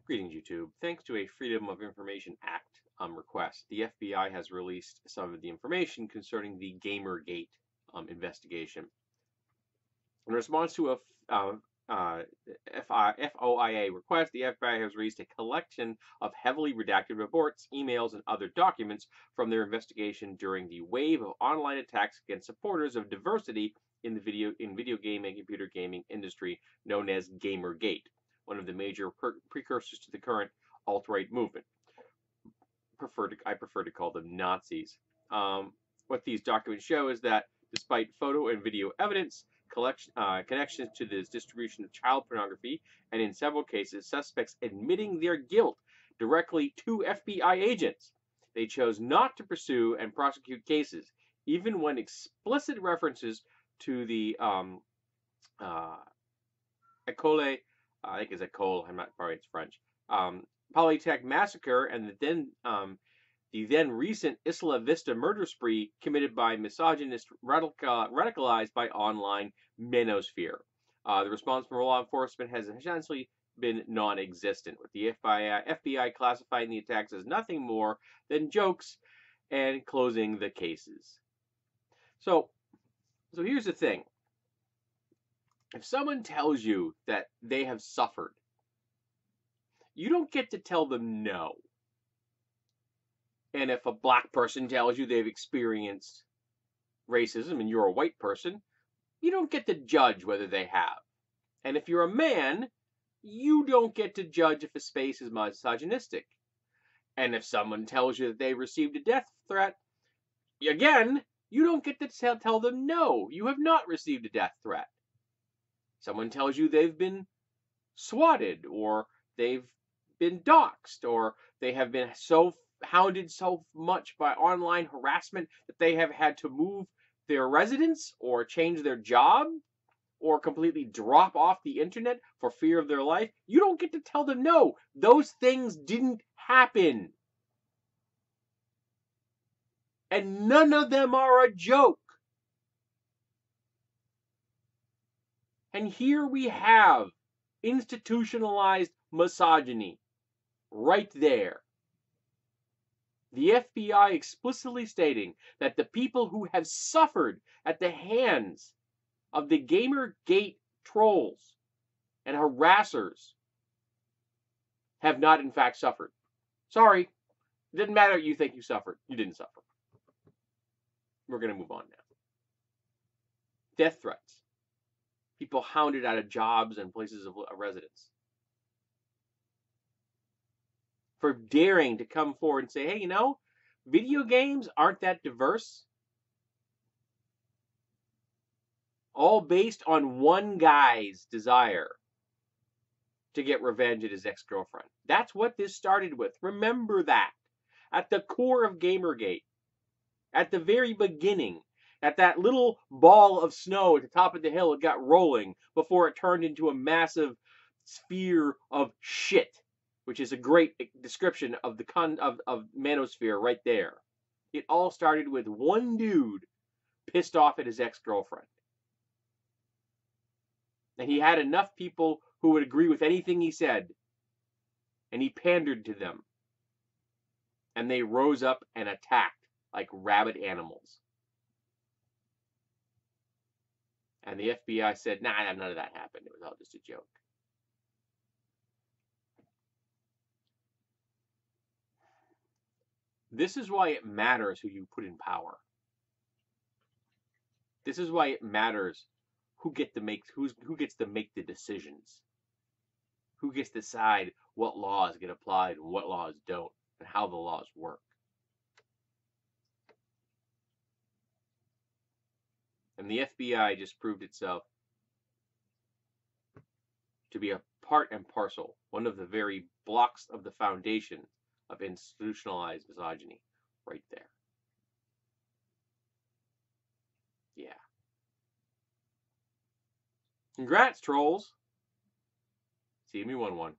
Greetings, YouTube. Thanks to a Freedom of Information Act request, the FBI has released some of the information concerning the Gamergate investigation. In response to a FOIA request, the FBI has released a collection of heavily redacted reports, emails, and other documents from their investigation during the wave of online attacks against supporters of diversity in the video game and computer gaming industry, known as Gamergate, one of the major precursors to the current alt-right movement. I prefer to call them Nazis. What these documents show is that despite photo and video evidence, connections to the distribution of child pornography, and in several cases, suspects admitting their guilt directly to FBI agents, they chose not to pursue and prosecute cases, even when explicit references to the École, I think it's École, I'm not probably it's French, Polytech massacre and the then recent Isla Vista murder spree committed by misogynist radicalized by online manosphere. The response from law enforcement has essentially been non-existent, with the FBI classifying the attacks as nothing more than jokes and closing the cases. So here's the thing. If someone tells you that they have suffered, you don't get to tell them no. And if a black person tells you they've experienced racism and you're a white person, you don't get to judge whether they have. And if you're a man, you don't get to judge if a space is misogynistic. And if someone tells you that they received a death threat, again, you don't get to tell them no, you have not received a death threat. Someone tells you they've been swatted, or they've been doxxed, or they have been hounded so much by online harassment that they have had to move their residence or change their job or completely drop off the internet for fear of their life, you don't get to tell them no. Those things didn't happen. And none of them are a joke. And here we have institutionalized misogyny right there. The FBI explicitly stating that the people who have suffered at the hands of the Gamergate trolls and harassers have not in fact suffered. Sorry, it doesn't matter what you think you suffered. You didn't suffer. We're going to move on now. Death threats. People hounded out of jobs and places of residence for daring to come forward and say, hey, you know, video games aren't that diverse. All based on one guy's desire to get revenge at his ex-girlfriend. That's what this started with. Remember that. At the core of Gamergate, at the very beginning, at that little ball of snow at the top of the hill, it got rolling before it turned into a massive sphere of shit, which is a great description of the of manosphere right there. It all started with one dude pissed off at his ex-girlfriend. And he had enough people who would agree with anything he said. And he pandered to them. And they rose up and attacked like rabid animals. And the FBI said, nah, none of that happened. It was all just a joke. This is why it matters who you put in power. This is why it matters who gets to make the decisions. Who gets to decide what laws get applied and what laws don't, and how the laws work. And the FBI just proved itself to be a part and parcel, one of the very blocks of the foundation of institutionalized misogyny, right there. Yeah. Congrats, trolls. See me 1-1.